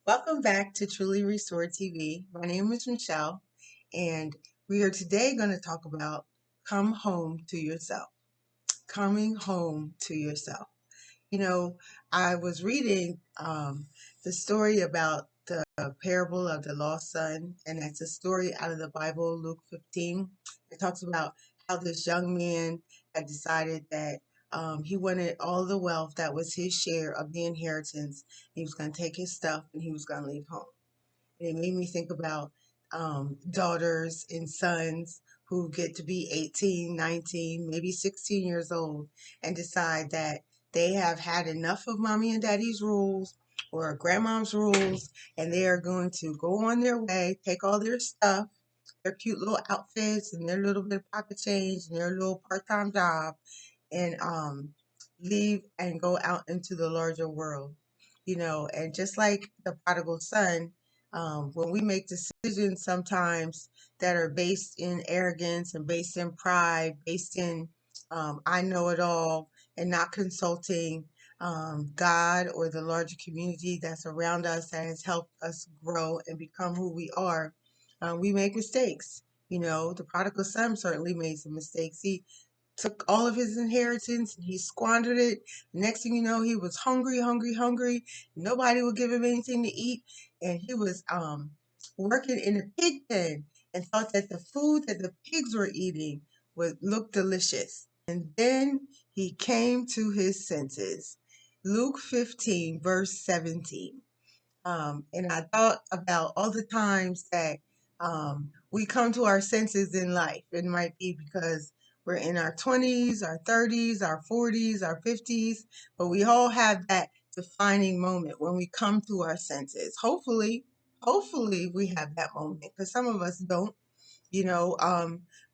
Welcome back to Truly Restored TV. My name is Michelle, and we are today going to talk about come home to yourself. Coming home to yourself. You know, I was reading the story about the parable of the lost son, and that's a story out of the Bible, Luke 15. It talks about how this young man had decided that he wanted all the wealth that was his share of the inheritance. He was going to take his stuff and he was going to leave home. And it made me think about daughters and sons who get to be 18, 19, maybe 16 years old and decide that they have had enough of mommy and daddy's rules or grandmom's rules, and they are going to go on their way, take all their stuff, their cute little outfits and their little bit of pocket change and their little part-time job, and leave and go out into the larger world. And just like the prodigal son, when we make decisions sometimes that are based in arrogance and based in pride, based in I know it all, and not consulting God or the larger community that's around us that has helped us grow and become who we are, we make mistakes. The prodigal son certainly made some mistakes. He took all of his inheritance and he squandered it. Next thing you know, he was hungry, hungry, hungry. Nobody would give him anything to eat. And he was working in a pig pen and thought that the food that the pigs were eating would look delicious. And then he came to his senses. Luke 15, verse 17. And I thought about all the times that we come to our senses in life. It might be because we're in our 20s, our 30s, our 40s, our 50s, but we all have that defining moment when we come to our senses. Hopefully we have that moment because some of us don't. You know,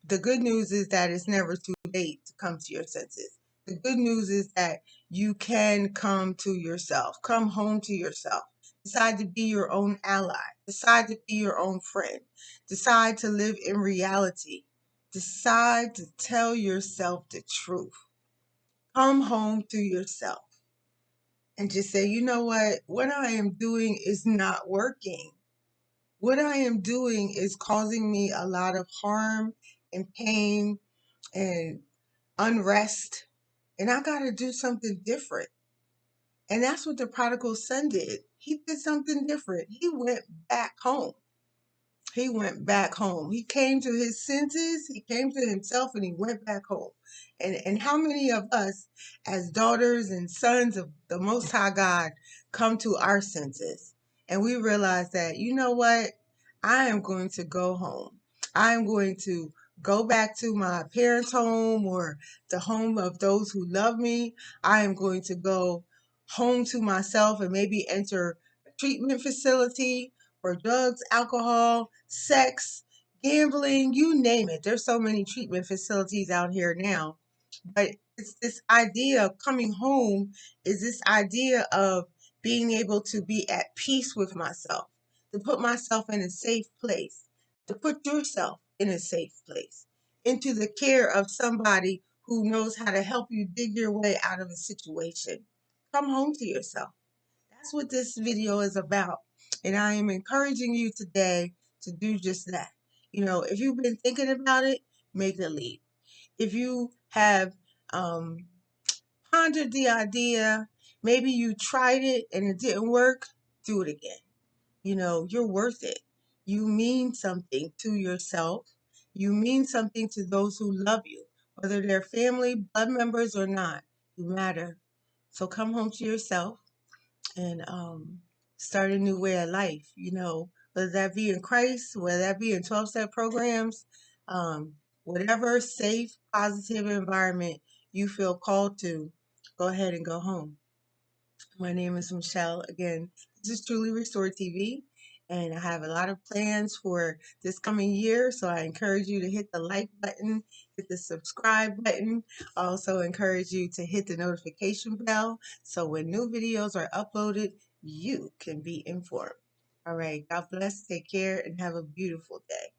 the good news is that it's never too late to come to your senses. The good news is that you can come to yourself, come home to yourself, decide to be your own ally, decide to be your own friend, decide to live in reality, decide to tell yourself the truth. Come home to yourself and just say, you know what I am doing is not working. What I am doing is causing me a lot of harm and pain and unrest, and I got to do something different. And that's what the prodigal son did. He did something different. He went back home. He went back home. He came to his senses, he came to himself, and he went back home. And how many of us, as daughters and sons of the Most High God, come to our senses and we realize that, you know what? I am going to go home. I am going to go back to my parents' home or the home of those who love me. I am going to go home to myself and maybe enter a treatment facility for drugs, alcohol, sex, gambling, you name it. There's so many treatment facilities out here now. But it's this idea of coming home is this idea of being able to be at peace with myself, to put myself in a safe place, to put yourself in a safe place, into the care of somebody who knows how to help you dig your way out of a situation. Come home to yourself. That's what this video is about. And I am encouraging you today to do just that. If you've been thinking about it, make the leap. If you have um, pondered the idea, maybe you tried it and it didn't work, do it again. You're worth it. You mean something to yourself. You mean something to those who love you, whether they're family, blood members, or not. You matter. So come home to yourself and start a new way of life, whether that be in Christ, whether that be in 12-step programs, um, whatever safe, positive environment you feel called to, go ahead and go home. My name is Michelle. Again, this is Truly Restored TV, and I have a lot of plans for this coming year, so I encourage you to hit the like button, hit the subscribe button. I also encourage you to hit the notification bell so when new videos are uploaded, you can be informed. All right, God bless, take care, and have a beautiful day.